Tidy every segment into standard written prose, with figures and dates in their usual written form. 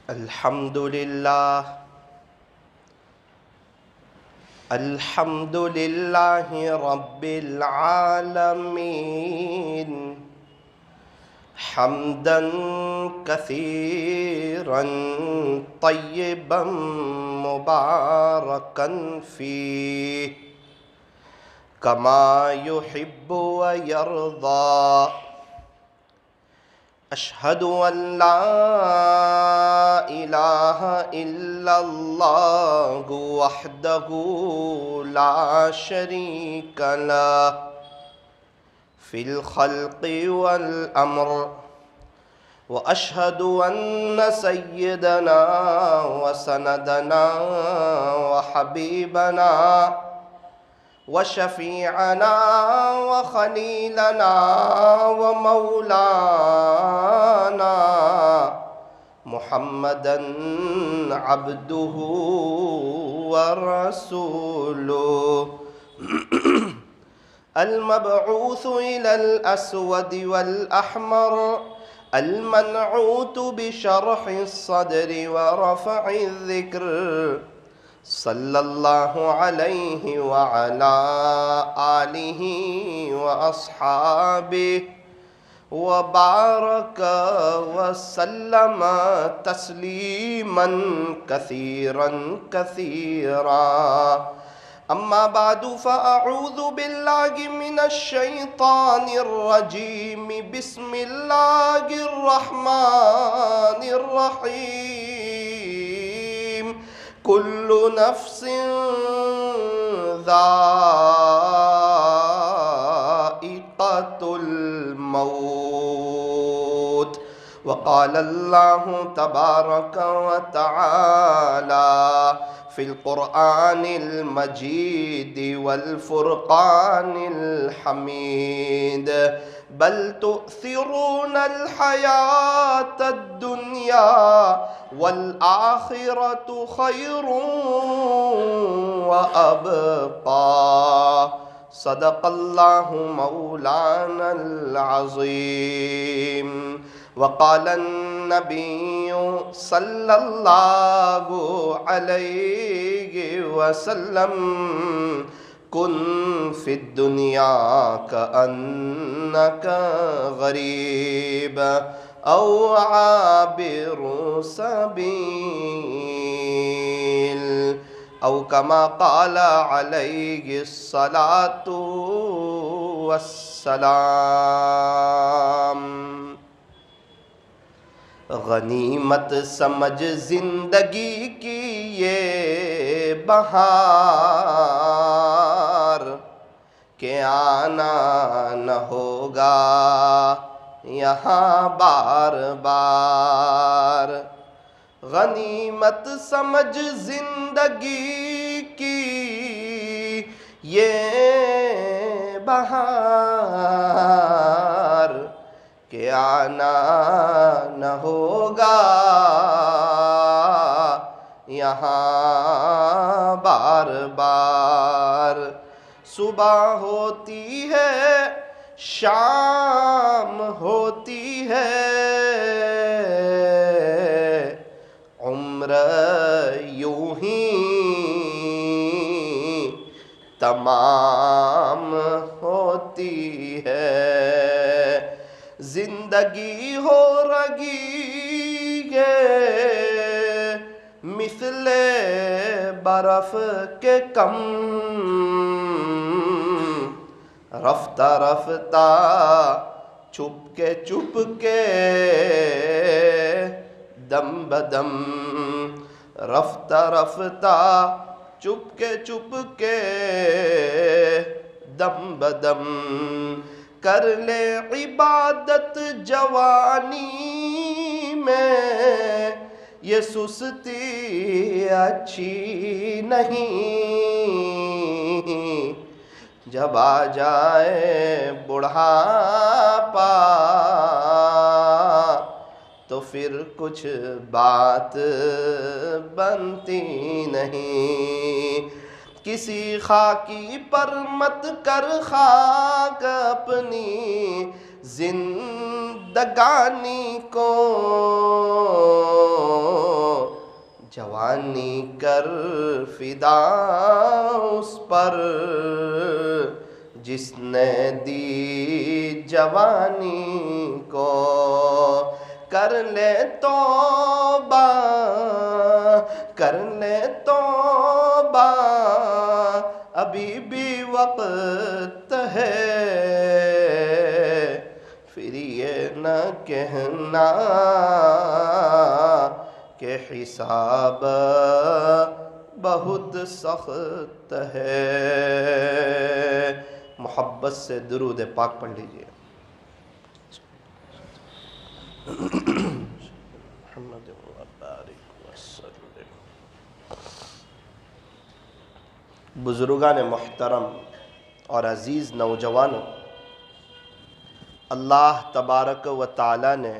الحمد لله الحمد لله رب العالمين حمدا كثيرا طيبا مباركا فيه كما يحب ويرضى أشهد أن لا إله إلا الله وحده لا شريك له في الخلق والأمر وأشهد أن سيدنا وسندنا وحبيبنا وشفيعنا وخليلنا ومولانا محمدًا عبده ورسوله المبعوث إلى الأسود والأحمر المنعوت بشرح الصدر ورفع الذكر صلى الله عليه وعلى آله وأصحابه وبارك وسلم تسليما كثيرا كثيرا أما بعد فأعوذ بالله من الشيطان الرجيم بسم الله الرحمن الرحيم كل نفس ذائقة الموت وقال الله تبارك وتعالى في القرآن المجيد والفرقان الحميد بل تؤثرون الحياة الدنيا والآخرة خير وأبقى صدق الله مولانا العظيم وقال النبي صلى الله عليه وسلم كن في الدنيا كأنك غريب أو عابر سبيل أو كما قال عليه الصلاة والسلام غنیمت سمجھ زندگی کی یہ بہار کہ آنا نہ ہوگا یہاں بار بار غنیمت سمجھ زندگی کی یہ بہار کہ آنا نہ ہوگا یہاں بار بار صبح ہوتی ہے شام ہوتی ہے عمر یوں ہی تمام ہوتی ہے زندگی ہو رہی ہے مثل برف کے کم رفتہ رفتہ چھپ کے دم بدم رفتہ رفتہ چھپ کے دم بدم کر لے عبادت جوانی میں یہ سستی اچھی نہیں جب آ جائے بڑھاپا تو پھر کچھ بات بنتی نہیں کسی خاکی پر مت کر خاک اپنی زندگانی کو جوانی کر فدا اس پر جس نے دی جوانی کو، کر لے توبہ کر لے توبہ ابھی بھی وقت ہے، پھر یہ نہ کہنا کہ حساب بہت سخت ہے۔ محبت سے درود پاک پڑھ لیجئے۔ محمد وبارک وسلم۔ بزرگان محترم اور عزیز نوجوانوں، اللہ تبارک و تعالی نے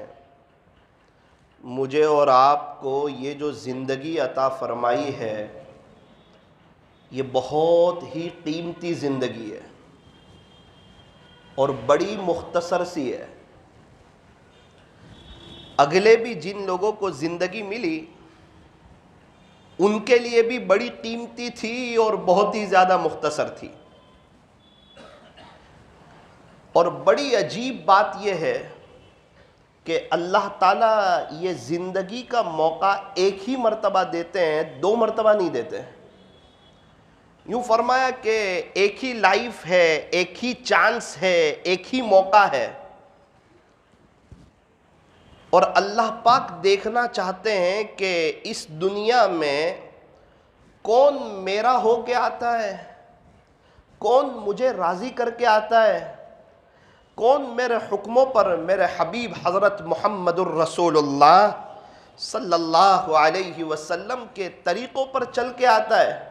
مجھے اور آپ کو یہ جو زندگی عطا فرمائی ہے، یہ بہت ہی قیمتی زندگی ہے اور بڑی مختصر سی ہے۔ اگلے بھی جن لوگوں کو زندگی ملی ان کے لیے بھی بڑی قیمتی تھی اور بہت ہی زیادہ مختصر تھی۔ اور بڑی عجیب بات یہ ہے کہ اللہ تعالیٰ یہ زندگی کا موقع ایک ہی مرتبہ دیتے ہیں، دو مرتبہ نہیں دیتے۔ یوں فرمایا کہ ایک ہی لائف ہے، ایک ہی چانس ہے، ایک ہی موقع ہے، اور اللہ پاک دیکھنا چاہتے ہیں کہ اس دنیا میں کون میرا ہو کے آتا ہے، کون مجھے راضی کر کے آتا ہے، کون میرے حکموں پر میرے حبیب حضرت محمد الرسول اللہ صلی اللہ علیہ وسلم کے طریقوں پر چل کے آتا ہے،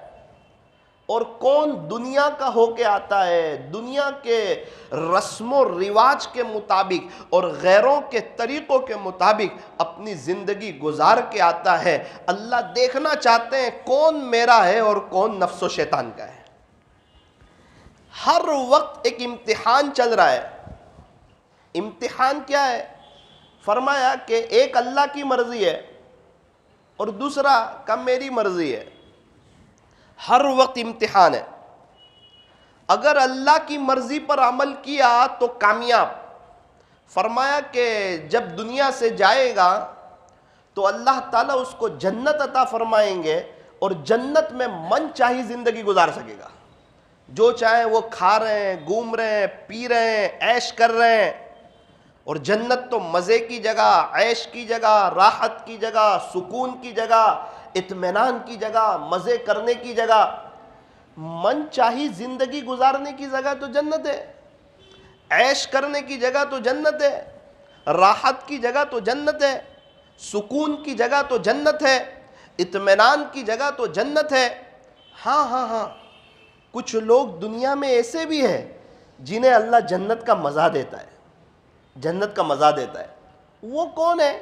اور کون دنیا کا ہو کے آتا ہے، دنیا کے رسم و رواج کے مطابق اور غیروں کے طریقوں کے مطابق اپنی زندگی گزار کے آتا ہے۔ اللہ دیکھنا چاہتے ہیں کون میرا ہے اور کون نفس و شیطان کا ہے۔ ہر وقت ایک امتحان چل رہا ہے۔ امتحان کیا ہے؟ فرمایا کہ ایک اللہ کی مرضی ہے اور دوسرا کا میری مرضی ہے۔ ہر وقت امتحان ہے۔ اگر اللہ کی مرضی پر عمل کیا تو کامیاب۔ فرمایا کہ جب دنیا سے جائے گا تو اللہ تعالیٰ اس کو جنت عطا فرمائیں گے اور جنت میں من چاہی زندگی گزار سکے گا، جو چاہیں وہ کھا رہے ہیں، گھوم رہے ہیں، پی رہے ہیں، عیش کر رہے ہیں۔ اور جنت تو مزے کی جگہ، عیش کی جگہ، راحت کی جگہ، سکون کی جگہ، اطمینان کی جگہ، مزے کرنے کی جگہ، من چاہی زندگی گزارنے کی جگہ تو جنت ہے، عیش کرنے کی جگہ تو جنت ہے، راحت کی جگہ تو جنت ہے، سکون کی جگہ تو جنت ہے، اطمینان کی جگہ تو جنت ہے۔ ہاں کچھ لوگ دنیا میں ایسے بھی ہیں جنہیں اللہ جنت کا مزہ دیتا ہے، جنت کا مزہ دیتا ہے۔ وہ کون ہے؟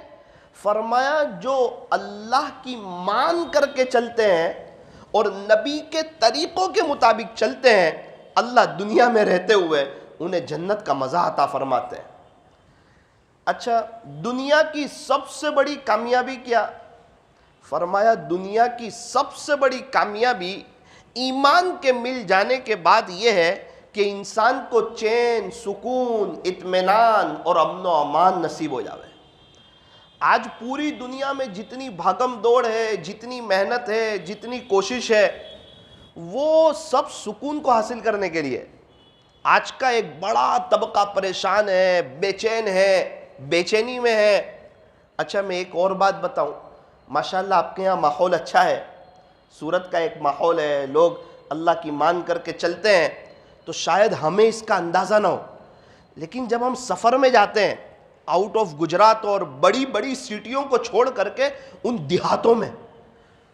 فرمایا جو اللہ کی مان کر کے چلتے ہیں اور نبی کے طریقوں کے مطابق چلتے ہیں، اللہ دنیا میں رہتے ہوئے انہیں جنت کا مزہ عطا فرماتے ہیں۔ اچھا، دنیا کی سب سے بڑی کامیابی کیا؟ فرمایا دنیا کی سب سے بڑی کامیابی ایمان کے مل جانے کے بعد یہ ہے کہ انسان کو چین، سکون، اطمینان اور امن و امان نصیب ہو جاوے۔ آج پوری دنیا میں جتنی بھاگم دوڑ ہے، جتنی محنت ہے، جتنی کوشش ہے، وہ سب سکون کو حاصل کرنے کے لیے۔ آج کا ایک بڑا طبقہ پریشان ہے، بے چین ہے، بے چینی میں ہے۔ اچھا میں ایک اور بات بتاؤں، ماشاءاللہ آپ کے یہاں ماحول اچھا ہے، سورت کا ایک ماحول ہے، لوگ اللہ کی مان کر کے چلتے ہیں، تو شاید ہمیں اس کا اندازہ نہ ہو، لیکن جب ہم سفر میں جاتے ہیں آؤٹ آف گجرات اور بڑی بڑی سٹیوں کو چھوڑ کر کے ان دیہاتوں میں،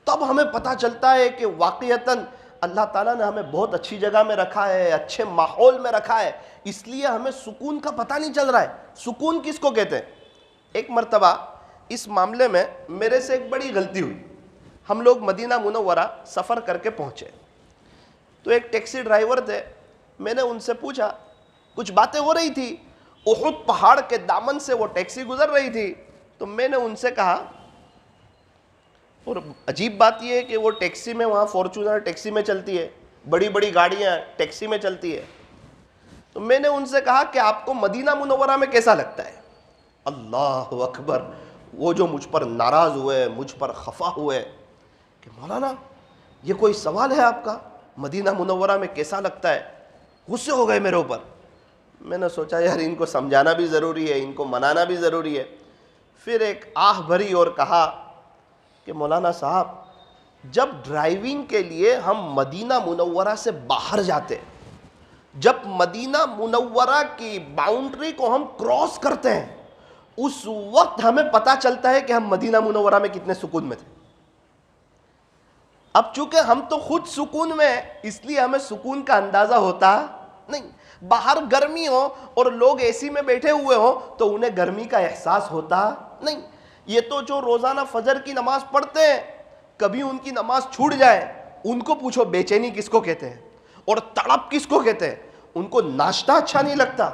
تب ہمیں پتہ چلتا ہے کہ واقعتاً اللہ تعالیٰ نے ہمیں بہت اچھی جگہ میں رکھا ہے، اچھے ماحول میں رکھا ہے، اس لیے ہمیں سکون کا پتہ نہیں چل رہا ہے۔ سکون کس کو کہتے ہیں؟ ایک مرتبہ اس معاملے میں میرے سے ایک بڑی غلطی ہوئی۔ ہم لوگ مدینہ منورہ سفر کر کے پہنچے، تو ایک ٹیکسی ڈرائیور تھے، میں نے ان سے پوچھا، کچھ باتیں ہو رہی تھی، احد پہاڑ کے دامن سے وہ ٹیکسی گزر رہی تھی، تو میں نے ان سے کہا اور عجیب بات یہ ہے کہ وہ ٹیکسی میں، وہاں فارچونر ٹیکسی میں چلتی ہے، بڑی بڑی گاڑیاں ٹیکسی میں چلتی ہے. تو میں نے ان سے کہا کہ آپ کو مدینہ منورہ میں کیسا لگتا ہے؟ اللہ اکبر، وہ جو مجھ پر ناراض ہوئے، مجھ پر خفا ہوئے کہ مولانا یہ کوئی سوال ہے آپ کا، مدینہ منورہ میں کیسا لگتا ہے؟ غصے ہو گئے میرے اوپر. میں نے سوچا یار ان کو سمجھانا بھی ضروری ہے، ان کو منانا بھی ضروری ہے. پھر ایک آہ بھری اور کہا کہ مولانا صاحب، جب ڈرائیونگ کے لیے ہم مدینہ منورہ سے باہر جاتے، جب مدینہ منورہ کی باؤنڈری کو ہم کراس کرتے ہیں، اس وقت ہمیں پتا چلتا ہے کہ ہم مدینہ منورہ میں کتنے سکون میں تھے. اب چونکہ ہم تو خود سکون میں ہیں، اس لیے ہمیں سکون کا اندازہ ہوتا نہیں. باہر گرمی ہو اور لوگ اے سی میں بیٹھے ہوئے ہوں تو انہیں گرمی کا احساس ہوتا نہیں. یہ تو جو روزانہ فجر کی نماز پڑھتے ہیں، کبھی ان کی نماز چھوٹ جائے، ان کو پوچھو بے چینی کس کو کہتے ہیں اور تڑپ کس کو کہتے ہیں. ان کو ناشتہ اچھا نہیں لگتا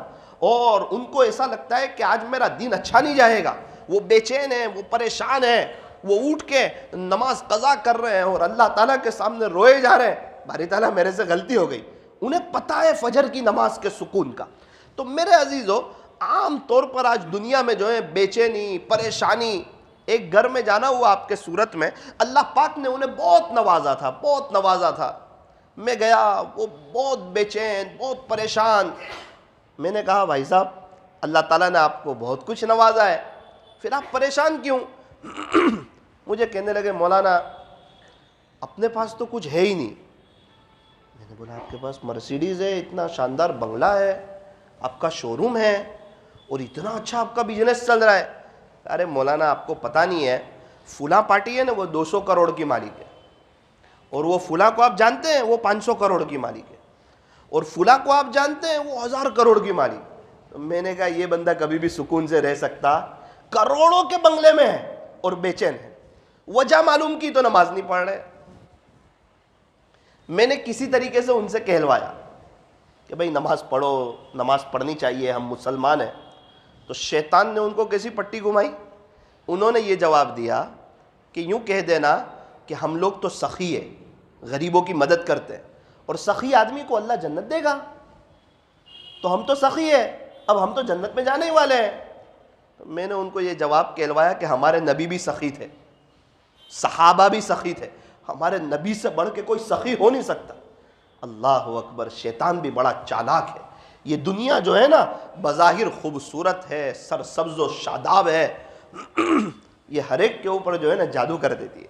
اور ان کو ایسا لگتا ہے کہ آج میرا دن اچھا نہیں جائے گا. وہ بے چین ہیں، وہ پریشان ہیں، وہ اٹھ کے نماز قضا کر رہے ہیں اور اللہ تعالیٰ کے سامنے روئے جا رہے ہیں، باری تعالیٰ میرے سے غلطی ہو گئی. انہیں پتہ ہے فجر کی نماز کے سکون کا. تو میرے عزیزو، عام طور پر آج دنیا میں جو ہے بے چینی، پریشانی. ایک گھر میں جانا ہوا آپ کے صورت میں، اللہ پاک نے انہیں بہت نوازا تھا، بہت نوازا تھا. میں گیا، وہ بہت بے چین، بہت پریشان. میں نے کہا بھائی صاحب، اللہ تعالیٰ نے آپ کو بہت کچھ نوازا ہے، پھر آپ پریشان کیوں؟ مجھے کہنے لگے مولانا اپنے پاس تو کچھ ہے ہی نہیں. میں نے بولا آپ کے پاس مرسیڈیز ہے، اتنا شاندار بنگلہ ہے، آپ کا شو روم ہے اور اتنا اچھا آپ کا بزنس چل رہا ہے. ارے مولانا آپ کو پتہ نہیں ہے، فلاں پارٹی ہے نا، وہ 200 کروڑ کی مالک ہے، اور وہ فلاں کو آپ جانتے ہیں، وہ 500 کروڑ کی مالک ہے، اور فلاں کو آپ جانتے ہیں، وہ 1000 کروڑ کی مالک. تو میں نے کہا یہ بندہ کبھی بھی سکون سے رہ سکتا؟ کروڑوں کے بنگلے میں ہے اور بے چین ہے. وجہ معلوم کی تو نماز نہیں پڑھ رہے. میں نے کسی طریقے سے ان سے کہلوایا کہ بھائی نماز پڑھو، نماز پڑھنی چاہیے، ہم مسلمان ہیں. تو شیطان نے ان کو کیسی پٹی گھمائی، انہوں نے یہ جواب دیا کہ یوں کہہ دینا کہ ہم لوگ تو سخی ہیں، غریبوں کی مدد کرتے ہیں، اور سخی آدمی کو اللہ جنت دے گا، تو ہم تو سخی ہیں، اب ہم تو جنت میں جانے ہی والے ہیں. تو میں نے ان کو یہ جواب کہلوایا کہ ہمارے نبی بھی سخی تھے، صحابہ بھی سخی تھے، ہمارے نبی سے بڑھ کے کوئی سخی ہو نہیں سکتا. اللہ اکبر، شیطان بھی بڑا چالاک ہے. یہ دنیا جو ہے نا، بظاہر خوبصورت ہے، سرسبز و شاداب ہے، یہ ہر ایک کے اوپر جو ہے نا جادو کر دیتی ہے.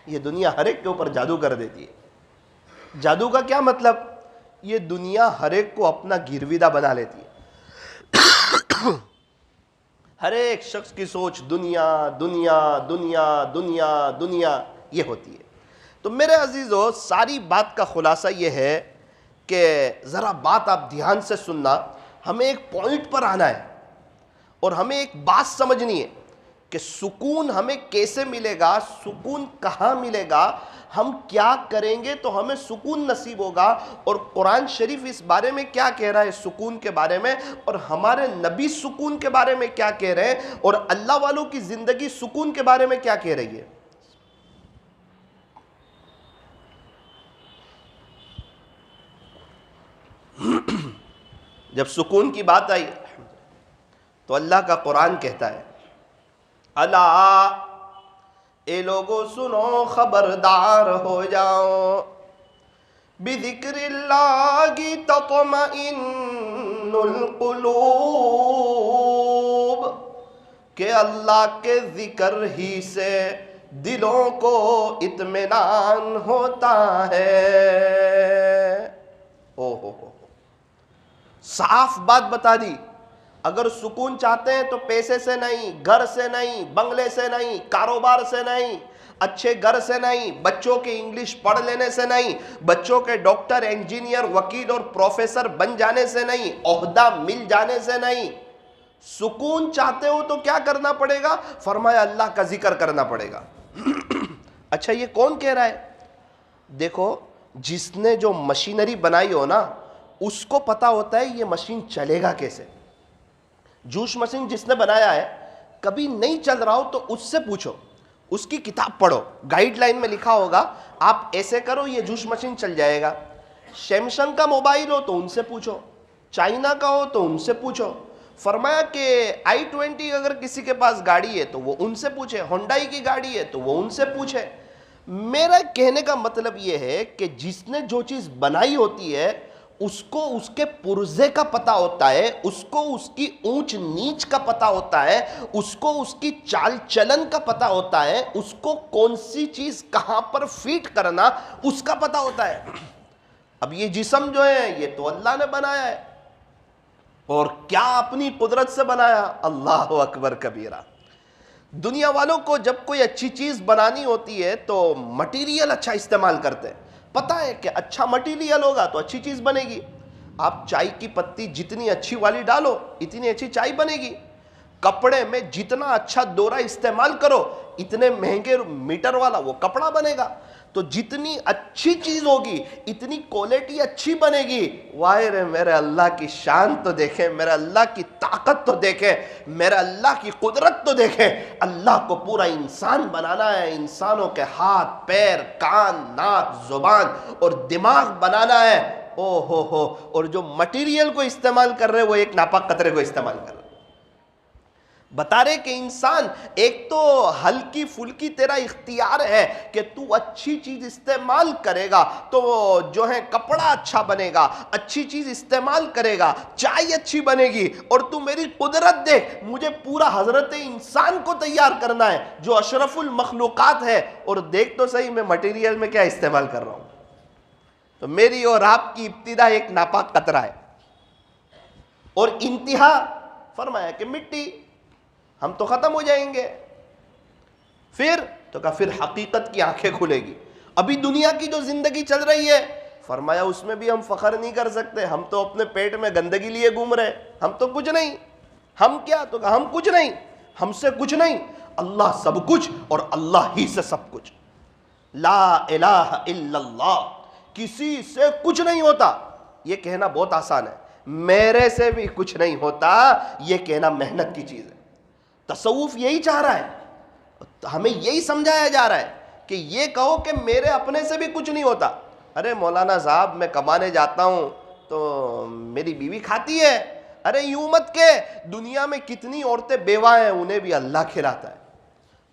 یہ دنیا ہر ایک کے اوپر جادو کر دیتی ہے. جادو کا کیا مطلب؟ یہ دنیا ہر ایک کو اپنا گرویدہ بنا لیتی ہے. ہر ایک شخص کی سوچ دنیا دنیا دنیا دنیا دنیا یہ ہوتی ہے. تو میرے عزیزو، ساری بات کا خلاصہ یہ ہے کہ ذرا بات آپ دھیان سے سننا. ہمیں ایک پوائنٹ پر آنا ہے اور ہمیں ایک بات سمجھنی ہے کہ سکون ہمیں کیسے ملے گا، سکون کہاں ملے گا، ہم کیا کریں گے تو ہمیں سکون نصیب ہوگا، اور قرآن شریف اس بارے میں کیا کہہ رہا ہے سکون کے بارے میں، اور ہمارے نبی سکون کے بارے میں کیا کہہ رہے ہیں، اور اللہ والوں کی زندگی سکون کے بارے میں کیا کہہ رہی ہے. جب سکون کی بات آئی تو اللہ کا قرآن کہتا ہے، الا اے لوگو سنو، خبردار ہو جاؤ، بذکر اللہ تطمئن القلوب، کہ اللہ کے ذکر ہی سے دلوں کو اطمینان ہوتا ہے. ہو صاف بات بتا دی. اگر سکون چاہتے ہیں تو پیسے سے نہیں، گھر سے نہیں، بنگلے سے نہیں، کاروبار سے نہیں، اچھے گھر سے نہیں، بچوں کے انگلش پڑھ لینے سے نہیں، بچوں کے ڈاکٹر، انجینئر، وکیل اور پروفیسر بن جانے سے نہیں، عہدہ مل جانے سے نہیں. سکون چاہتے ہو تو کیا کرنا پڑے گا؟ فرمایا اللہ کا ذکر کرنا پڑے گا. اچھا یہ کون کہہ رہا ہے؟ دیکھو، جس نے جو مشینری بنائی ہو نا، اس کو پتا ہوتا ہے یہ مشین چلے گا کیسے. جوش مشین جس نے بنایا ہے، کبھی نہیں چل رہا ہو تو اس سے پوچھو، اس کی کتاب پڑھو، گائیڈ لائن میں لکھا ہوگا آپ ایسے کرو یہ جوس مشین چل جائے گا۔ سیمسنگ کا موبائل ہو تو ان سے پوچھو، چائنا کا ہو تو ان سے پوچھو۔ فرمایا کہ i20 اگر کسی کے پاس گاڑی ہے تو وہ ان سے پوچھے، ہونڈائی کی گاڑی ہے تو وہ ان سے پوچھے۔ میرا کہنے کا مطلب یہ ہے کہ جس نے جو چیز بنائی ہوتی ہے اس کو اس کے پرزے کا پتہ ہوتا ہے، اس کو اس کی اونچ نیچ کا پتہ ہوتا ہے، اس کو اس کی چال چلن کا پتہ ہوتا ہے، اس کو کون سی چیز کہاں پر فیٹ کرنا اس کا پتہ ہوتا ہے۔ اب یہ جسم جو ہے یہ تو اللہ نے بنایا ہے، اور کیا اپنی قدرت سے بنایا، اللہ اکبر کبیرہ۔ دنیا والوں کو جب کوئی اچھی چیز بنانی ہوتی ہے تو مٹیریل اچھا استعمال کرتے ہیں، پتہ ہے کہ اچھا مٹیریل ہوگا تو اچھی چیز بنے گی۔ آپ چائے کی پتی جتنی اچھی والی ڈالو اتنی اچھی چائے بنے گی۔ کپڑے میں جتنا اچھا دورا استعمال کرو اتنے مہنگے میٹر والا وہ کپڑا بنے گا۔ تو جتنی اچھی چیز ہوگی اتنی کوالٹی اچھی بنے گی۔ واہ رے میرے اللہ کی شان تو دیکھیں، میرے اللہ کی طاقت تو دیکھیں، میرے اللہ کی قدرت تو دیکھیں۔ اللہ کو پورا انسان بنانا ہے، انسانوں کے ہاتھ، پیر، کان، ناک، زبان اور دماغ بنانا ہے۔ او ہو، اور جو مٹیریل کو استعمال کر رہے وہ ایک ناپاک قطرے کو استعمال کر رہے۔ بتا رہے کہ انسان ایک تو ہلکی پھلکی تیرا اختیار ہے کہ تو اچھی چیز استعمال کرے گا تو جو ہے کپڑا اچھا بنے گا، اچھی چیز استعمال کرے گا، چائے اچھی بنے گی۔ اور تو میری قدرت دیکھ، مجھے پورا حضرت انسان کو تیار کرنا ہے جو اشرف المخلوقات ہے، اور دیکھ تو صحیح میں مٹیریل میں کیا استعمال کر رہا ہوں۔ تو میری اور آپ کی ابتدا ایک ناپاک قطرہ ہے اور انتہا فرمایا کہ مٹی، ہم تو ختم ہو جائیں گے۔ پھر تو کہا پھر حقیقت کی آنکھیں کھلے گی۔ ابھی دنیا کی جو زندگی چل رہی ہے فرمایا اس میں بھی ہم فخر نہیں کر سکتے، ہم تو اپنے پیٹ میں گندگی لیے گھوم رہے، ہم تو کچھ نہیں۔ ہم کیا؟ تو کہا ہم کچھ نہیں، ہم سے کچھ نہیں، اللہ سب کچھ اور اللہ ہی سے سب کچھ۔ لا الہ الا اللہ، کسی سے کچھ نہیں ہوتا یہ کہنا بہت آسان ہے، میرے سے بھی کچھ نہیں ہوتا یہ کہنا محنت کی چیز ہے۔ تصوف یہی چاہ رہا ہے، ہمیں یہی سمجھایا جا رہا ہے کہ یہ کہو کہ میرے اپنے سے بھی کچھ نہیں ہوتا۔ ارے مولانا صاحب میں کمانے جاتا ہوں تو میری بیوی کھاتی ہے، ارے یوں مت کہ دنیا میں کتنی عورتیں بیوہ ہیں انہیں بھی اللہ کھلاتا ہے۔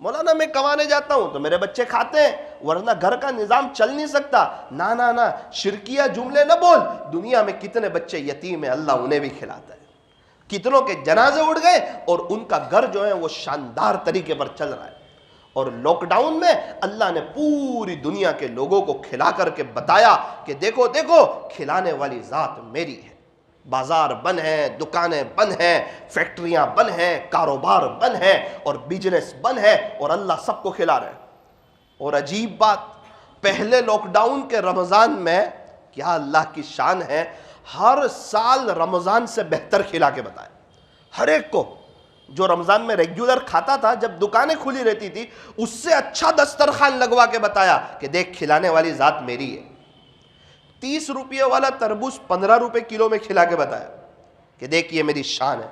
مولانا میں کمانے جاتا ہوں تو میرے بچے کھاتے ہیں ورنہ گھر کا نظام چل نہیں سکتا۔ نا شرکیہ جملے نہ بول، دنیا میں کتنے بچے یتیم ہیں اللہ انہیں بھی کھلاتا ہے، کتنوں کے جنازے اڑ گئے اور ان کا گھر جو ہے وہ شاندار طریقے پر چل رہا ہے۔ اور لاک ڈاؤن میں اللہ نے پوری دنیا کے لوگوں کو کھلا کر کے بتایا کہ دیکھو دیکھو کھلانے والی ذات میری ہے۔ بازار بند ہیں، دکانیں بند ہیں، فیکٹریاں بند ہیں، کاروبار بند ہیں اور بزنس بند ہے، اور اللہ سب کو کھلا رہے ہیں۔ اور عجیب بات، پہلے لاک ڈاؤن کے رمضان میں کیا اللہ کی شان ہے، ہر سال رمضان سے بہتر کھلا کے بتایا۔ ہر ایک کو جو رمضان میں ریگولر کھاتا تھا جب دکانیں کھلی رہتی تھی اس سے اچھا دسترخوان لگوا کے بتایا کہ دیکھ کھلانے والی ذات میری ہے۔ 30 روپے والا تربوز 15 روپے کلو میں کھلا کے بتایا کہ دیکھ یہ میری شان ہے۔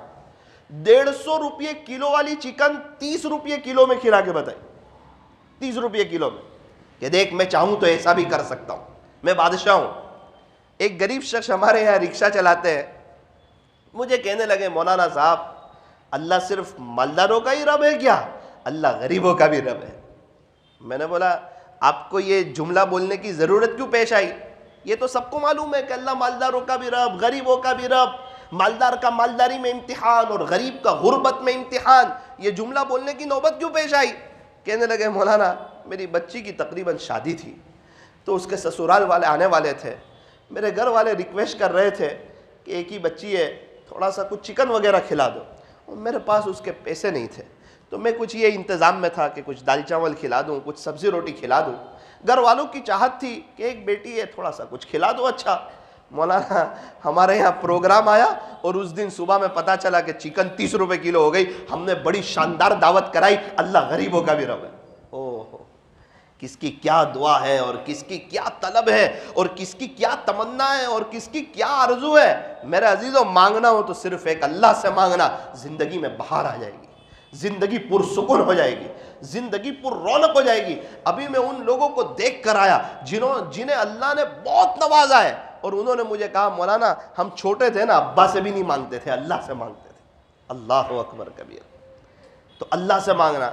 150 روپے کلو والی چکن 30 روپے کلو میں کھلا کے بتائی، 30 روپے کلو میں، کہ دیکھ میں چاہوں تو ایسا بھی کر سکتا ہوں، میں بادشاہ ہوں۔ ایک غریب شخص ہمارے یہاں رکشہ چلاتے ہیں، مجھے کہنے لگے مولانا صاحب اللہ صرف مالداروں کا ہی رب ہے کیا؟ اللہ غریبوں کا بھی رب ہے۔ میں نے بولا آپ کو یہ جملہ بولنے کی ضرورت کیوں پیش آئی؟ یہ تو سب کو معلوم ہے کہ اللہ مالداروں کا بھی رب، غریبوں کا بھی رب، مالدار کا مالداری میں امتحان اور غریب کا غربت میں امتحان، یہ جملہ بولنے کی نوبت کیوں پیش آئی؟ کہنے لگے مولانا میری بچی کی تقریباً شادی تھی تو اس کے سسرال والے آنے والے تھے، میرے گھر والے ریکویسٹ کر رہے تھے کہ ایک ہی بچی ہے تھوڑا سا کچھ چکن وغیرہ کھلا دو، اور میرے پاس اس کے پیسے نہیں تھے تو میں کچھ یہ انتظام میں تھا کہ کچھ دال چاول کھلا دوں، کچھ سبزی روٹی کھلا دوں۔ گھر والوں کی چاہت تھی کہ ایک بیٹی ہے تھوڑا سا کچھ کھلا دو اچھا۔ مولانا ہمارے یہاں پروگرام آیا اور اس دن صبح میں پتا چلا کہ چکن 30 روپے کلو ہو گئی۔ ہم نے بڑی شاندار دعوت کرائی، اللہ غریبوں کا بھی رب ہے۔ اوہ کس کی کیا دعا ہے اور کس کی کیا طلب ہے اور کس کی کیا تمنا ہے اور کس کی کیا آرزو ہے۔ میرے عزیزوں مانگنا ہو تو صرف ایک اللہ سے مانگنا، زندگی میں بہار آ جائے گی، زندگی پرسکون ہو جائے گی، زندگی پر رونق ہو جائے گی۔ ابھی میں ان لوگوں کو دیکھ کر آیا جنہیں اللہ نے بہت نوازا ہے، اور انہوں نے مجھے کہا مولانا ہم چھوٹے تھے نا، ابا سے بھی نہیں مانگتے تھے، اللہ سے مانگتے تھے۔ اللہ اکبر کبیر۔ تو اللہ سے مانگنا۔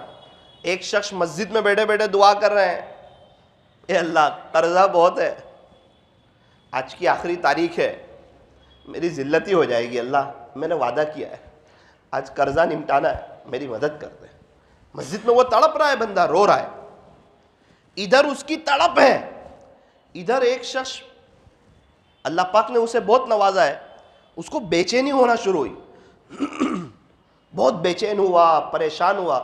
ایک شخص مسجد میں بیٹھے بیٹھے دعا کر رہے ہیں، اے اللہ قرضہ بہت ہے، آج کی آخری تاریخ ہے، میری ذلتی ہو جائے گی، اللہ میں نے وعدہ کیا ہے آج قرضہ نمٹانا ہے، میری مدد کر دے۔ مسجد میں وہ تڑپ رہا ہے، بندہ رو رہا ہے، ادھر اس کی تڑپ ہے، ادھر ایک شخص اللہ پاک نے اسے بہت نوازا ہے، اس کو بے چینی ہونا شروع ہوئی، بہت بے چین ہوا، پریشان ہوا۔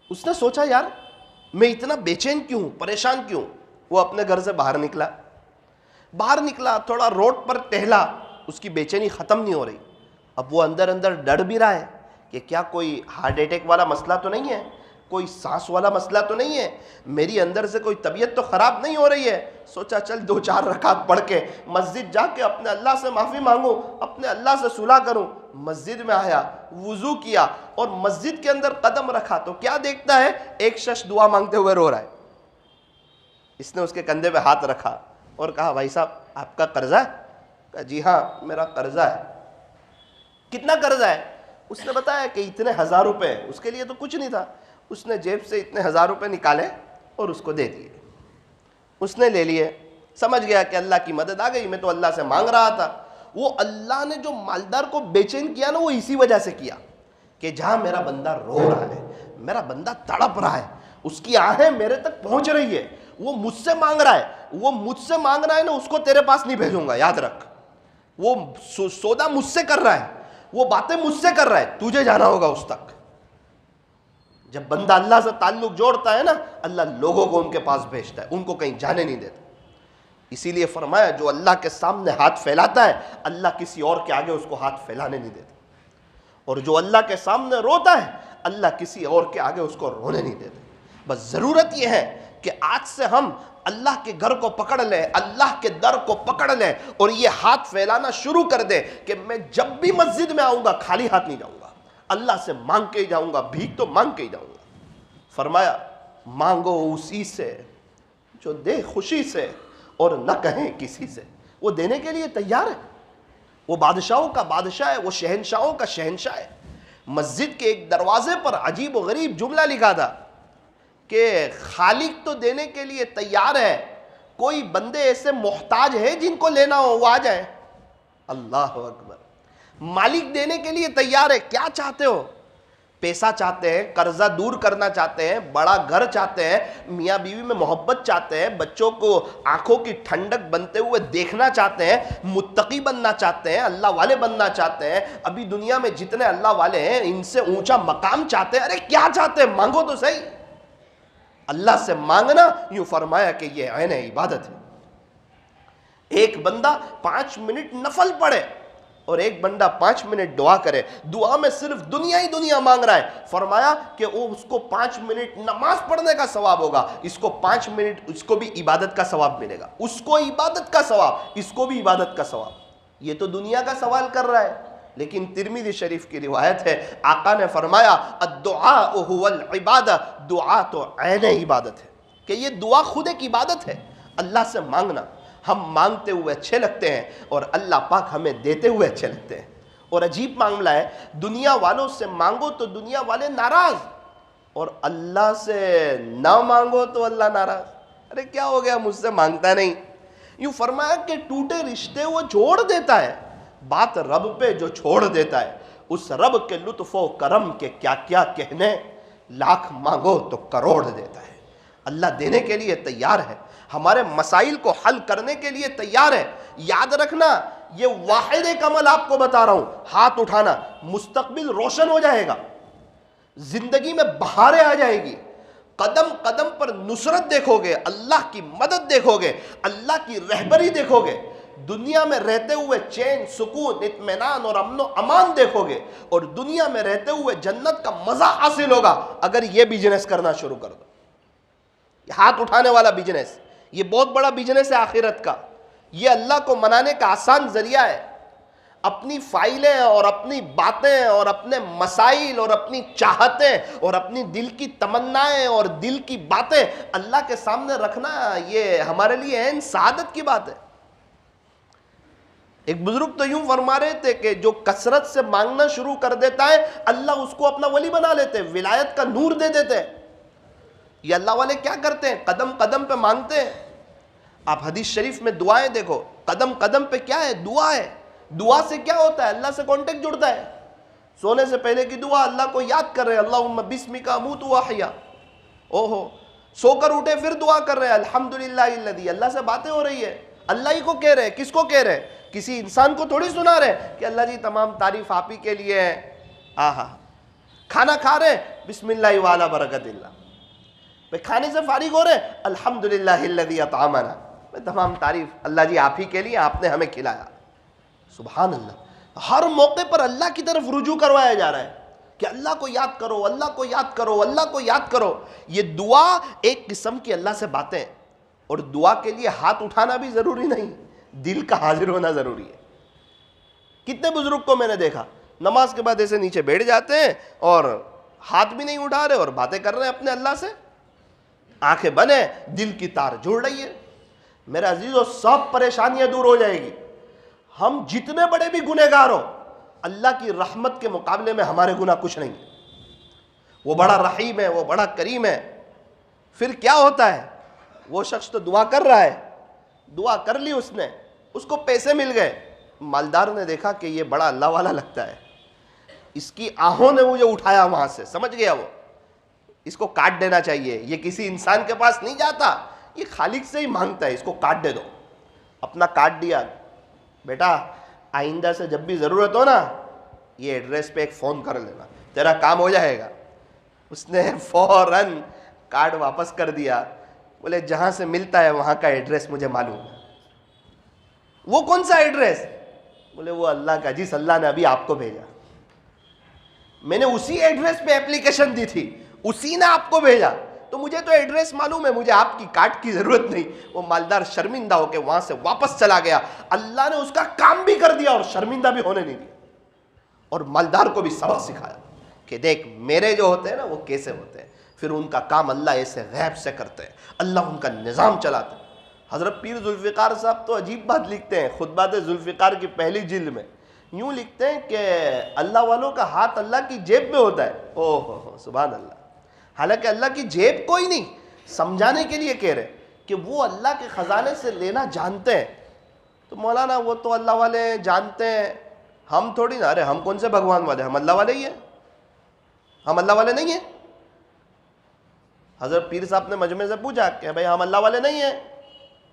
اس نے سوچا یار میں اتنا بے چین کیوں، پریشان کیوں؟ وہ اپنے گھر سے باہر نکلا، تھوڑا روڈ پر ٹہلا، اس کی بے چینی ختم نہیں ہو رہی۔ اب وہ اندر اندر ڈر بھی رہا ہے کہ کیا کوئی ہارٹ اٹیک والا مسئلہ تو نہیں ہے، کوئی سانس والا مسئلہ تو نہیں ہے، میری اندر سے کوئی طبیعت تو خراب نہیں ہو رہی ہے۔ سوچا چل 2-4 رکعت پڑھ کے مسجد جا کے اپنے اللہ سے معافی مانگوں، اپنے اللہ سے صلح کروں۔ مسجد میں آیا، وضو کیا اور مسجد کے اندر قدم رکھا تو کیا دیکھتا ہے؟ ایک شخص دعا مانگتے ہوئے رو رہا ہے۔ اس نے اس کے کندھے پہ ہاتھ رکھا اور کہا بھائی صاحب آپ کا قرضہ ہے؟ کہا جی ہاں میرا قرضہ ہے۔ کتنا قرضہ ہے؟ اس نے بتایا کہ اتنے 1000 روپے۔ اس کے لیے تو کچھ نہیں تھا، اس نے جیب سے اتنے 1000 روپے نکالے اور اس کو دے دیے۔ اس نے لے لیے، سمجھ گیا کہ اللہ کی مدد آ گئی، میں تو اللہ سے مانگ رہا تھا۔ وہ اللہ نے جو مالدار کو بے چین کیا نا، وہ اسی وجہ سے کیا کہ جہاں میرا بندہ رو رہا ہے، میرا بندہ تڑپ رہا ہے، اس کی آہیں میرے تک پہنچ رہی ہے، وہ مجھ سے مانگ رہا ہے نا، اس کو تیرے پاس نہیں بھیجوں گا، یاد رکھ۔ وہ سودا مجھ سے کر رہا ہے، وہ باتیں مجھ سے کر رہا ہے، تجھے جانا ہوگا اس تک۔ جب بندہ اللہ سے تعلق جوڑتا ہے نا، اللہ لوگوں کو ان کے پاس بھیجتا ہے، ان کو کہیں جانے نہیں دیتا۔ اسی لیے فرمایا جو اللہ کے سامنے ہاتھ پھیلاتا ہے، اللہ کسی اور کے آگے اس کو ہاتھ پھیلانے نہیں دیتا، اور جو اللہ کے سامنے روتا ہے، اللہ کسی اور کے آگے اس کو رونے نہیں دیتے۔ بس ضرورت یہ ہے کہ آج سے ہم اللہ کے گھر کو پکڑ لیں، اللہ کے در کو پکڑ لیں اور یہ ہاتھ پھیلانا شروع کر دیں کہ میں جب بھی مسجد میں آؤں گا خالی ہاتھ نہیں جاؤں گا، اللہ سے مانگ کے ہی جاؤں گا، بھیک تو مانگ کے ہی جاؤں گا۔ فرمایا مانگو اسی سے جو دے خوشی سے اور نہ کہیں کسی سے۔ وہ دینے کے لیے تیار ہے، وہ بادشاہوں کا بادشاہ ہے، وہ شہنشاہوں کا شہنشاہ ہے۔ مسجد کے ایک دروازے پر عجیب و غریب جملہ لکھا تھا کہ خالق تو دینے کے لیے تیار ہے، کوئی بندے ایسے محتاج ہیں جن کو لینا ہو وہ آ جائیں۔ اللہ اکبر۔ مالک دینے کے لیے تیار ہے، کیا چاہتے ہو؟ پیسہ چاہتے ہیں، قرضہ دور کرنا چاہتے ہیں، بڑا گھر چاہتے ہیں، میاں بیوی میں محبت چاہتے ہیں، بچوں کو آنکھوں کی ٹھنڈک بنتے ہوئے دیکھنا چاہتے ہیں، متقی بننا چاہتے ہیں، اللہ والے بننا چاہتے ہیں، ابھی دنیا میں جتنے اللہ والے ہیں ان سے اونچا مقام چاہتے ہیں۔ ارے کیا چاہتے ہیں؟ مانگو تو صحیح۔ اللہ سے مانگنا، یوں فرمایا کہ یہ عین عبادت ہے۔ ایک بندہ 5 منٹ نفل پڑھے اور ایک بندہ 5 منٹ دعا کرے، دعا میں صرف دنیا ہی دنیا مانگ رہا ہے، فرمایا کہ وہ اس کو 5 منٹ نماز پڑھنے کا ثواب ہوگا، اس کو 5 منٹ اس کو بھی عبادت کا ثواب ملے گا، اس کو عبادت کا ثواب، اس کو بھی عبادت کا ثواب۔ یہ تو دنیا کا سوال کر رہا ہے، لیکن ترمذی شریف کی روایت ہے، آقا نے فرمایا الدعاء هو العبادہ، دعا تو عین عبادت ہے، کہ یہ دعا خود ایک عبادت ہے۔ اللہ سے مانگنا، ہم مانگتے ہوئے اچھے لگتے ہیں اور اللہ پاک ہمیں دیتے ہوئے اچھے لگتے ہیں۔ اور عجیب معاملہ ہے، دنیا والوں سے مانگو تو دنیا والے ناراض، اور اللہ سے نہ مانگو تو اللہ ناراض۔ ارے کیا ہو گیا، مجھ سے مانگتا نہیں؟ یوں فرمایا کہ ٹوٹے رشتے وہ جوڑ دیتا ہے، بات رب پہ جو چھوڑ دیتا ہے، اس رب کے لطف و کرم کے کیا کیا کہنے، لاکھ مانگو تو کروڑ دیتا ہے۔ اللہ دینے کے لیے تیار ہے، ہمارے مسائل کو حل کرنے کے لیے تیار ہے۔ یاد رکھنا، یہ واحد ایک عمل آپ کو بتا رہا ہوں، ہاتھ اٹھانا، مستقبل روشن ہو جائے گا، زندگی میں بہاریں آ جائے گی، قدم قدم پر نصرت دیکھو گے، اللہ کی مدد دیکھو گے، اللہ کی رہبری دیکھو گے، دنیا میں رہتے ہوئے چین، سکون، اطمینان اور امن و امان دیکھو گے، اور دنیا میں رہتے ہوئے جنت کا مزہ حاصل ہوگا اگر یہ بزنس کرنا شروع کر دو۔ ہاتھ اٹھانے والا بزنس، یہ بہت بڑا بزنس ہے آخرت کا، یہ اللہ کو منانے کا آسان ذریعہ ہے۔ اپنی فائلیں اور اپنی باتیں اور اپنے مسائل اور اپنی چاہتیں اور اپنی دل کی تمنائیں اور دل کی باتیں اللہ کے سامنے رکھنا، یہ ہمارے لیے عین سعادت کی بات ہے۔ ایک بزرگ تو یوں فرما رہے تھے کہ جو کثرت سے مانگنا شروع کر دیتا ہے اللہ اس کو اپنا ولی بنا لیتے، ولایت کا نور دے دیتے ہیں۔ یہ اللہ والے کیا کرتے ہیں؟ قدم قدم پہ مانگتے ہیں۔ آپ حدیث شریف میں دعائیں دیکھو، قدم قدم پہ کیا ہے؟ دعا ہے۔ دعا سے کیا ہوتا ہے؟ اللہ سے کانٹیکٹ جڑتا ہے۔ سونے سے پہلے کی دعا اللہ کو یاد کر رہے ہیں، اللہم بسمک اموت واحیا، اوہو۔ سو کر اٹھے پھر دعا کر رہے ہیں، الحمدللہ الذی، اللہ سے باتیں ہو رہی ہے، اللہ ہی کو کہہ رہے ہیں۔ کس کو کہہ رہے ہیں؟ کسی انسان کو تھوڑی سنا رہے ہیں کہ اللہ جی تمام تعریف آپ ہی کے لیے ہے۔ آہا، کھانا کھا رہے ہیں، بسم اللہ وعلی برکت اللہ۔ بھئی کھانے سے فارغ ہو رہے ہیں، الحمدللہ الذی اطعمنا، تمام تعریف اللہ جی آپ ہی کے لیے، آپ نے ہمیں کھلایا۔ سبحان اللہ، ہر موقع پر اللہ کی طرف رجوع کروایا جا رہا ہے کہ اللہ کو یاد کرو، اللہ کو یاد کرو، اللہ کو یاد کرو۔ یہ دعا ایک قسم کی اللہ سے باتیں، اور دعا کے لیے ہاتھ اٹھانا بھی ضروری نہیں، دل کا حاضر ہونا ضروری ہے۔ کتنے بزرگ کو میں نے دیکھا نماز کے بعد ایسے نیچے بیٹھ جاتے ہیں اور ہاتھ بھی نہیں اٹھا رہے اور باتیں کر رہے ہیں اپنے اللہ سے، آنکھیں بنے، دل کی تار جڑ رہی ہے۔ میرے عزیزو، سب پریشانیاں دور ہو جائے گی۔ ہم جتنے بڑے بھی گنہگار ہوں، اللہ کی رحمت کے مقابلے میں ہمارے گناہ کچھ نہیں۔ وہ بڑا رحیم ہے، وہ بڑا کریم ہے۔ پھر کیا ہوتا ہے؟ وہ شخص تو دعا کر رہا ہے، دعا کر لی اس نے، اس کو پیسے مل گئے، مالدار نے دیکھا کہ یہ بڑا اللہ والا لگتا ہے، اس کی آہوں نے مجھے اٹھایا وہاں سے، سمجھ گیا وہ، اس کو کاٹ دینا چاہیے، یہ کسی انسان کے پاس نہیں جاتا، یہ خالق سے ہی مانگتا ہے، اس کو کاٹ دے دو۔ اپنا کاٹ دیا۔ بیٹا آئندہ سے جب بھی ضرورت ہو نا، یہ ایڈریس پہ ایک فون کر لینا، تیرا کام ہو جائے گا۔ اس نے فوراً کارڈ واپس کر دیا، بولے جہاں سے ملتا ہے وہاں کا ایڈریس مجھے معلوم ہے۔ وہ کون سا ایڈریس؟ بولے وہ اللہ کا، جس اللہ نے ابھی آپ کو بھیجا، میں نے اسی ایڈریس پہ اپلیکیشن دی تھی، اسی نے آپ کو بھیجا، تو مجھے تو ایڈریس معلوم ہے، مجھے آپ کی کارڈ کی ضرورت نہیں۔ وہ مالدار شرمندہ ہو کے وہاں سے واپس چلا گیا۔ اللہ نے اس کا کام بھی کر دیا اور شرمندہ بھی ہونے نہیں دیا، اور مالدار کو بھی سبق سکھایا کہ دیکھ میرے جو ہوتے ہیں نا وہ کیسے ہوتے ہیں۔ پھر ان کا کام اللہ ایسے غیب سے کرتے ہیں، اللہ ان کا نظام چلاتا ہے۔ حضرت پیر ذوالفقار صاحب تو عجیب بات لکھتے ہیں خطبات ذوالفقار کی پہلی جلد میں، یوں لکھتے ہیں کہ اللہ والوں کا ہاتھ اللہ کی جیب میں ہوتا ہے۔ اوہ ہو سبحان اللہ۔ حالانکہ اللہ کی جیب کوئی نہیں، سمجھانے کے لیے کہہ رہے کہ وہ اللہ کے خزانے سے لینا جانتے ہیں۔ تو مولانا وہ تو اللہ والے جانتے ہیں، ہم تھوڑی نا، ارے ہم کون سے بھگوان والے، ہم اللہ والے ہی ہیں، ہم اللہ والے نہیں ہیں۔ حضرت پیر صاحب نے مجمع سے پوچھا کہ بھائی ہم اللہ والے نہیں ہیں،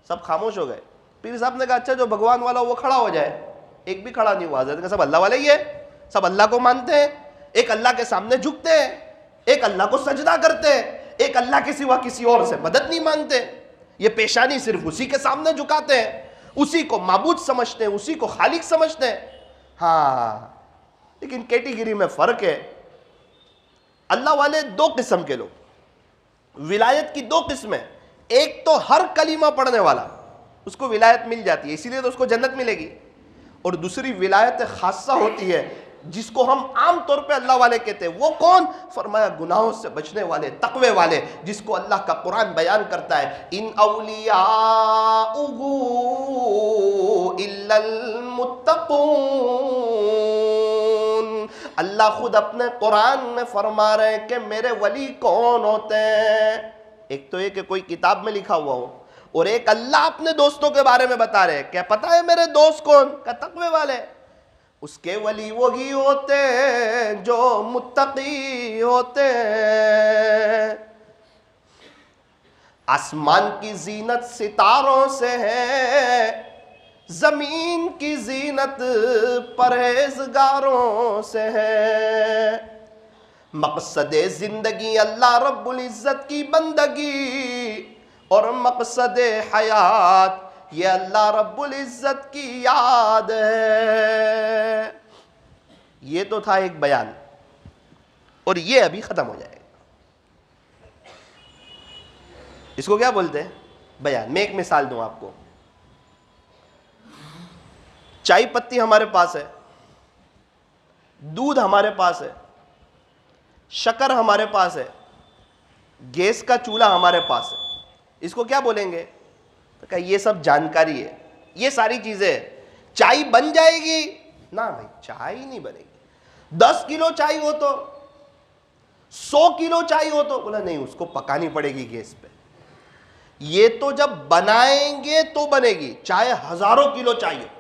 سب خاموش ہو گئے۔ پیر صاحب نے کہا اچھا جو بھگوان والا وہ کھڑا ہو جائے، ایک بھی کھڑا نہیں ہوا۔ حضرت نے کہا سب اللہ والے ہی ہیں، سب اللہ کو مانتے ہیں، ایک اللہ کے سامنے جھکتے ہیں، ایک اللہ کو سجدہ کرتے ہیں، ایک اللہ کے سوا کسی اور سے مدد نہیں مانگتے، یہ پیشانی صرف اسی کے سامنے جھکاتے ہیں، اسی کو معبود سمجھتے ہیں، اسی کو خالق سمجھتے ہیں۔ ہاں لیکن کیٹیگری میں فرق ہے۔ اللہ والے دو قسم کے لوگ، ولایت کی دو قسمیں، ایک تو ہر کلمہ پڑھنے والا، اس کو ولایت مل جاتی ہے، اسی لیے تو اس کو جنت ملے گی، اور دوسری ولایت خاصہ ہوتی ہے جس کو ہم عام طور پہ اللہ والے کہتے ہیں۔ وہ کون؟ فرمایا گناہوں سے بچنے والے، تقوی والے، جس کو اللہ کا قرآن بیان کرتا ہے ان اولیاءہ الا المتقون۔ اللہ خود اپنے قرآن میں فرما رہے ہیں کہ میرے ولی کون ہوتے ہیں۔ ایک تو یہ کہ کوئی کتاب میں لکھا ہوا ہو، اور ایک اللہ اپنے دوستوں کے بارے میں بتا رہے ہیں۔ کیا پتا ہے میرے دوست کون؟ کہ تقوی والے۔ اس کے ولی وہی ہوتے ہیں جو متقی ہوتے ہیں۔ آسمان کی زینت ستاروں سے ہے، زمین کی زینت پرہیزگاروں سے ہے۔ مقصد زندگی اللہ رب العزت کی بندگی، اور مقصد حیات یہ اللہ رب العزت کی یاد ہے۔ یہ تو تھا ایک بیان، اور یہ ابھی ختم ہو جائے گا۔ اس کو کیا بولتے ہیں؟ بیان۔ میں ایک مثال دوں آپ کو۔ چائے پتی ہمارے پاس ہے، دودھ ہمارے پاس ہے، شکر ہمارے پاس ہے، گیس کا چولہا ہمارے پاس ہے، اس کو کیا بولیں گے؟ تو کہا یہ سب جانکاری ہے، یہ ساری چیزیں، چائے بن جائے گی؟ نہ بھائی، چائے نہیں بنے گی۔ 10 کلو چائے ہو تو، 100 کلو چائے ہو تو، بولا نہیں، اس کو پکانی پڑے گی گیس پہ۔ یہ تو جب بنائیں گے تو بنے گی، چاہے ہزاروں کلو چائے ہو۔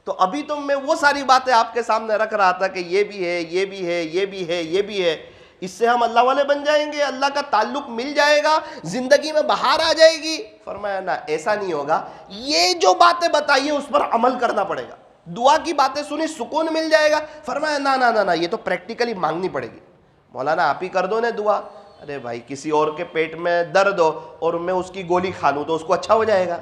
تو ابھی تو میں وہ ساری باتیں آپ کے سامنے رکھ رہا تھا کہ یہ بھی ہے، یہ بھی ہے، یہ بھی ہے، یہ بھی ہے، اس سے ہم اللہ والے بن جائیں گے، اللہ کا تعلق مل جائے گا، زندگی میں بہار آ جائے گی۔ فرمایا نہ، ایسا نہیں ہوگا، یہ جو باتیں بتائیے اس پر عمل کرنا پڑے گا۔ دعا کی باتیں سنی سکون مل جائے گا؟ فرمایا نہ نہ نہ نہ، یہ تو پریکٹیکلی مانگنی پڑے گی۔ مولانا آپ ہی کر دو نا دعا۔ ارے بھائی، کسی اور کے پیٹ میں درد ہو اور میں اس کی گولی کھا لوں تو اس کو اچھا ہو جائے گا؟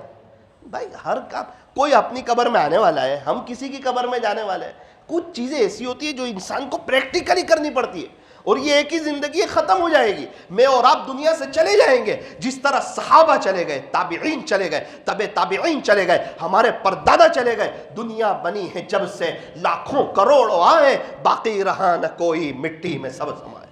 بھائی ہر کام، کوئی اپنی قبر میں آنے والا ہے، ہم کسی کی قبر میں جانے والے ہیں۔ کچھ چیزیں ایسی ہوتی ہیں جو انسان کو پریکٹیکلی کرنی پڑتی ہے، اور یہ ایک ہی زندگی ختم ہو جائے گی، میں اور آپ دنیا سے چلے جائیں گے۔ جس طرح صحابہ چلے گئے، تابعین چلے گئے، تبع تابعین چلے گئے، ہمارے پردادا چلے گئے، دنیا بنی ہے جب سے لاکھوں کروڑوں آئے، باقی رہا نہ کوئی مٹی میں سب سمائے۔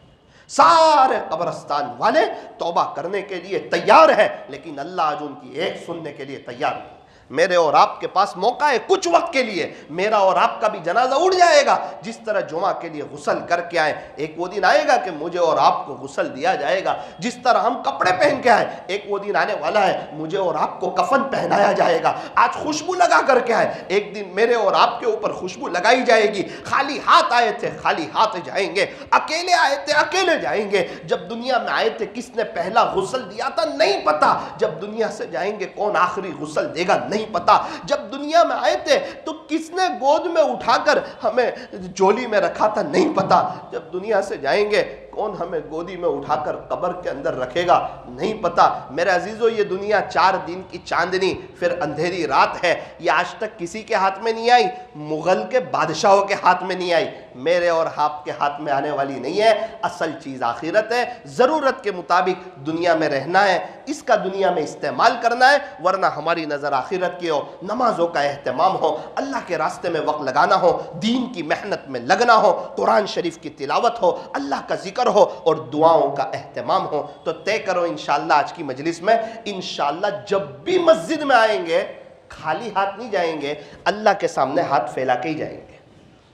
سارے قبرستان والے توبہ کرنے کے لیے تیار ہیں، لیکن اللہ آج ان کی ایک سننے کے لیے تیار نہیں۔ میرے اور آپ کے پاس موقع ہے کچھ وقت کے لیے، میرا اور آپ کا بھی جنازہ اڑ جائے گا۔ جس طرح جمعہ کے لیے غسل کر کے آئے، ایک وہ دن آئے گا کہ مجھے اور آپ کو غسل دیا جائے گا۔ جس طرح ہم کپڑے پہن کے آئے، ایک وہ دن آنے والا ہے مجھے اور آپ کو کفن پہنایا جائے گا۔ آج خوشبو لگا کر کے آئے، ایک دن میرے اور آپ کے اوپر خوشبو لگائی جائے گی۔ خالی ہاتھ آئے تھے، خالی ہاتھ جائیں گے، اکیلے آئے تھے، اکیلے جائیں گے۔ جب دنیا میں آئے تھے کس نے پہلا غسل دیا تھا نہیں پتا، جب دنیا سے جائیں گے کون آخری غسل دے گا نہیں پتا۔ جب دنیا میں آئے تھے تو کس نے گود میں اٹھا کر ہمیں جولی میں رکھا تھا نہیں پتا، جب دنیا سے جائیں گے کون ہمیں گودی میں اٹھا کر قبر کے اندر رکھے گا نہیں پتا۔ میرے عزیزو، یہ دنیا 4 دن کی چاندنی پھر اندھیری رات ہے، یہ آج تک کسی کے ہاتھ میں نہیں آئی، مغل کے بادشاہوں کے ہاتھ میں نہیں آئی، میرے اور آپ کے ہاتھ میں آنے والی نہیں ہے۔ اصل چیز آخرت ہے، ضرورت کے مطابق دنیا میں رہنا ہے، اس کا دنیا میں استعمال کرنا ہے، ورنہ ہماری نظر آخرت کی ہو، نمازوں کا اہتمام ہو، اللہ کے راستے میں وقت لگانا ہو، دین کی محنت میں لگنا ہو، قرآن شریف کی تلاوت ہو، اللہ کا ذکر ہو اور دعاؤں کا اہتمام ہو۔ تو طے کرو انشاءاللہ آج کی مجلس میں، انشاءاللہ جب بھی مسجد میں آئیں گے خالی ہاتھ نہیں جائیں گے، اللہ کے سامنے ہاتھ پھیلا کے ہی جائیں گے۔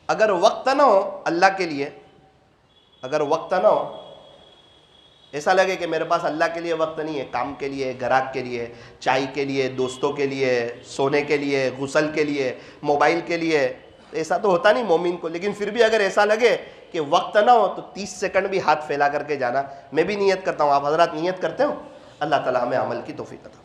اگر وقت نہ ہو اللہ کے لیے، اگر وقت نہ ہو، ایسا لگے کہ میرے پاس اللہ کے لیے وقت نہیں ہے، کام کے لیے، گراہک کے لیے، چائے کے لیے، دوستوں کے لیے، سونے کے لیے، غسل کے لیے، موبائل کے لیے، ایسا تو ہوتا نہیں مومن کو، لیکن پھر بھی اگر ایسا لگے کہ وقت نہ ہو تو 30 سیکنڈ بھی ہاتھ پھیلا کر کے جانا۔ میں بھی نیت کرتا ہوں، آپ حضرات نیت کرتے ہو؟ اللہ تعالیٰ ہمیں عمل کی توفیق عطا